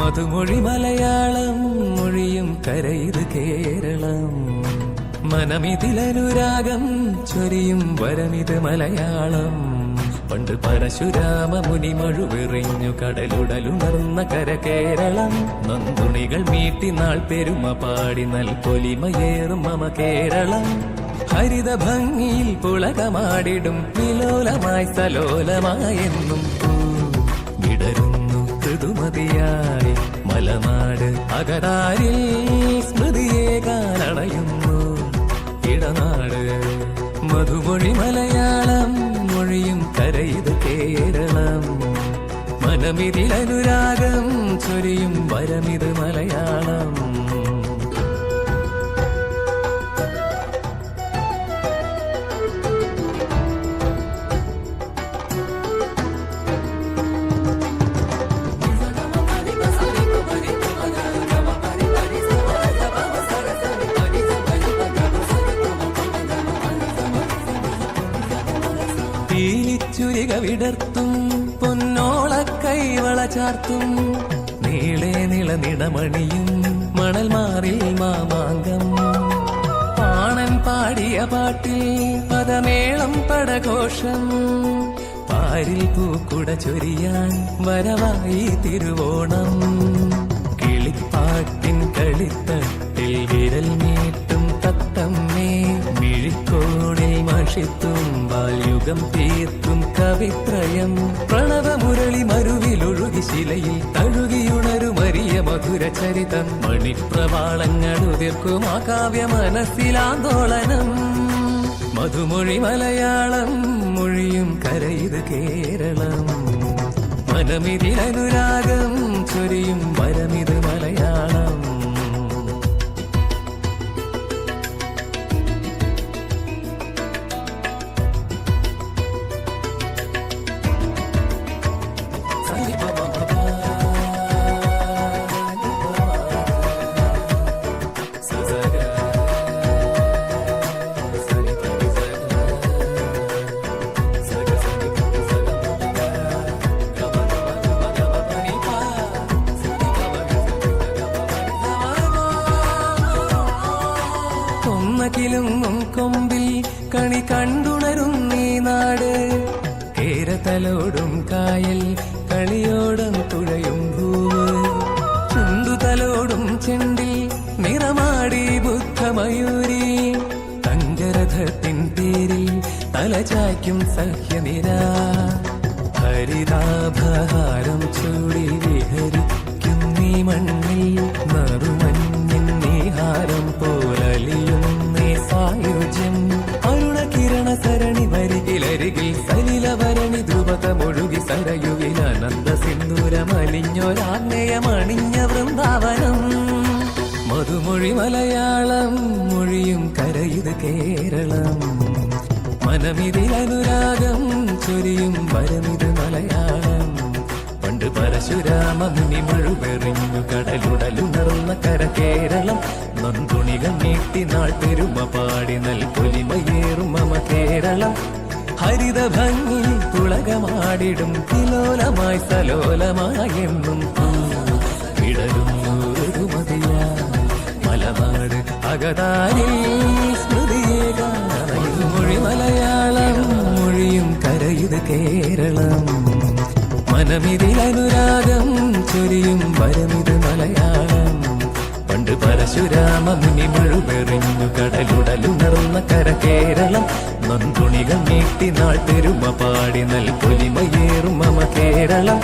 മധുമൊഴി മലയാളം മൊഴിയും കരയിത് കേരളം മനമിതിലനുരാഗം ചൊരിയും വരമിത് മലയാളം പണ്ട് പരശുരാമ മുനി മഴുവെറിഞ്ഞു കടലുടലുണർന്ന കര കേരളം നന്ദുണികൾ മീട്ടി നാൾ പെരുമ പാടി നൽപൊലിമയേറും മമ കേരളം ഹരിത ഭംഗിയിൽ പുളകമാടിടും വിലോലമായി സലോലമായെന്നും വിടരുന്നു ഋതുമതിയായി മലനാട് അകതാരിൽ സ്മൃതിയേകാനണയുന്നു ഇടനാട് മധുമൊഴി മലയാളം മൊഴിയും കരയിത് കേരളം മനമിതിലനുരാഗം ചൊരിയും വരമിത് മലയാളം ചുരിക വിടർത്തും പൊന്നോള കൈവള ചാർത്തും നീളെ നിളനിടമണിയും മണൽ മാറിൽ മാമാങ്കം പാണൻ പാടിയ പാട്ടിൽ പദമേളം പടഘോഷം പാരിൽ പൂക്കുട ചൊരിയാൻ വരവായി തിരുവോണം കിളിപ്പാട്ടിൻ കളിത്തട്ടിൽ വിരൽ മീട്ടും തത്തമ്മേ മിഴിക്കോണിൽ മഷിത്തുമ്പാൽ യുഗം തീർക്കും കവിത്രയം പ്രണവമുരളി മരുവിലൊഴുകി ശിലയിൽ തഴുകിയുണരുമരിയ മധുര ചരിതം മണിപ്രവാളങ്ങൾ ഉതിർക്കും ആ കാവ്യ മനസ്സിലാന്തോളനം മധുമൊഴി മലയാളം മൊഴിയും കരയിത് കേരളം മനമിതിലനുരാഗം ചൊരിയും വരമിത് മലയാളം കിലുങ്ങും കൊമ്പിൽ കണി കണ്ടുണരും നീ നാട് കേരതലോടും കായൽ കളിയോടും തുഴയും ഭൂവ് ചുണ്ടുതലോടും ചെണ്ടിൽ നിറമാടി ബുദ്ധമയൂരി തങ്കരഥത്തിൻ പേരിൽ തലചായ്ക്കും സഹ്യനിര ഹരിതാഭഹാരം ചൂടി വിഹരിക്കും നീ മണ്ണിൽ നറുമഞ്ഞിൻ നീഹാരം പോലലിയും സായുജ്യം അരുണകിരണ സരണി വരികിലരികിൽ സലിലവരണി ധ്രുവതമൊഴുകി സരയുവിൽ അനന്ത സിന്ദൂരമലിഞ്ഞൊരാഗ്നേയമണിഞ്ഞ വൃന്ദാവനം മധുമൊഴി മലയാളം മൊഴിയും കരയിത് കേരളം മനമിതിലനുരാഗം ചൊരിയും വരമിത് മലയാളം പണ്ട് പരശുരാമ മുനി മഴുവെറിഞ്ഞു കടലുടലുണർന്ന കര കേരളം നന്ദുണികൾ നീട്ടി നാൾ പെരുമ പാടി നൽപൊലിമയേറും മമ കേരളം ഹരിത ഭംഗി പുളകമാടിടും കിലോലമായി സലോലമായെന്നും വിടരുന്നു ഋതുമതിയായി മലനാട് അകതാരിൽ സ്മൃതിയേകാനണയും മൊഴി മലയാളം മൊഴിയും കരയിത് കേരളം മനമിതിലനുരാഗം ചൊരിയും വരമിത് മലയാളം പണ്ട് പരശുരാമ മുനി മഴുവെറിഞ്ഞു കടലുടലുണർന്ന കര കേരളം നന്ദുണികൾ നീട്ടി നാൾ പെരുമ പാടി നൽപൊലിമയേറും മമ കേരളം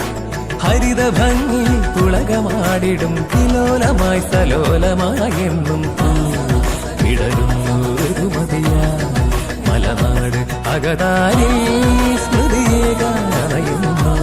ഹരിത ഭംഗി പുളകമാടിടും കിലോലമായി സലോലമായെന്നും വിടരുന്നു ഋതുമതിയായി മലനാട് അകതാരിൽ സ്മൃതിയേകാനണയുന്നു